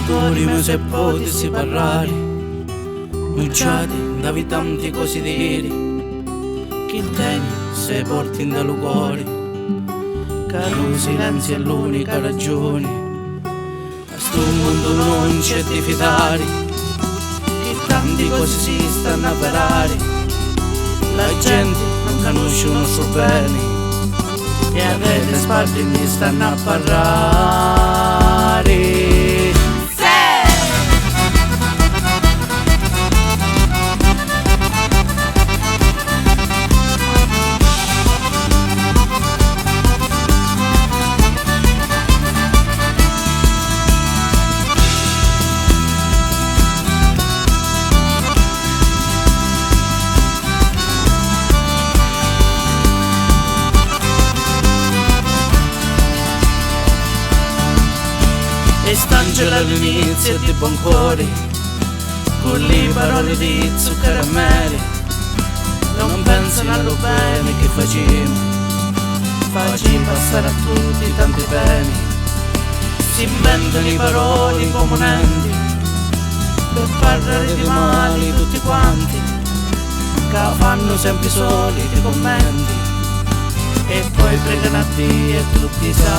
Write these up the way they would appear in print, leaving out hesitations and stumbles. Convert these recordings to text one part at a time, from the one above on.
Dorime se potessi parlare, nucciati da tanti cose diri, che teni se porti in dallo cuore, che lo silenzio è l'unica ragione. A sto mondo non c'è di fidare, che tante cose si stanno a parare, la gente non conosce uno suo bene, e a le spalle mi stanno a parlare. E stangela all'inizio di buon cuore, con le parole di zucchero e mele, non pensano allo bene che facciamo passare a tutti tanti beni. Si inventano i parole imponenti per parlare di mali tutti quanti, che fanno sempre i soliti commenti e poi pregano a Dio e tutti i santi.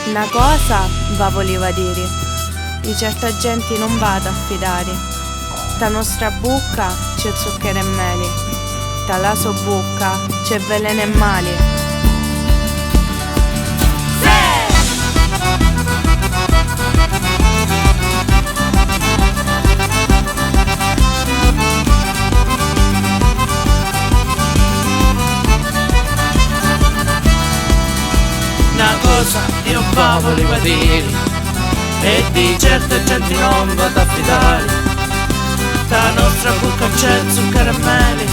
Una cosa va voleva dire, di certa gente non vada a fidare, ta nostra bocca c'è zucchero e mele, ta la sua bocca c'è veleno e male. Una cosa io qua volevo dire, e di certe gente non vado a fidare, ta nostra bocca c'è zucchero e mele,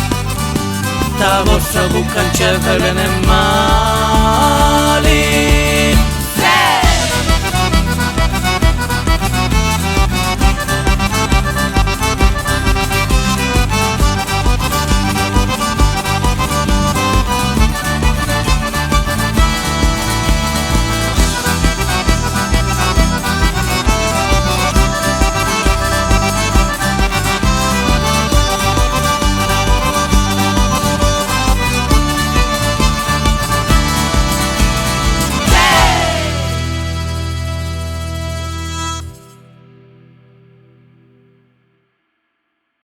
ta vostra bocca c'è veleno e male.